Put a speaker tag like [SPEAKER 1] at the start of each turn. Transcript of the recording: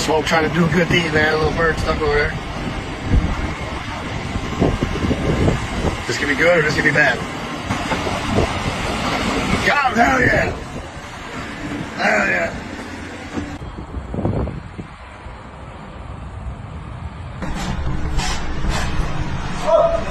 [SPEAKER 1] Smoke trying to do a good deed, man. A little bird stuck over there. This could be good or this could be bad. God, hell yeah! Hell yeah! Oh.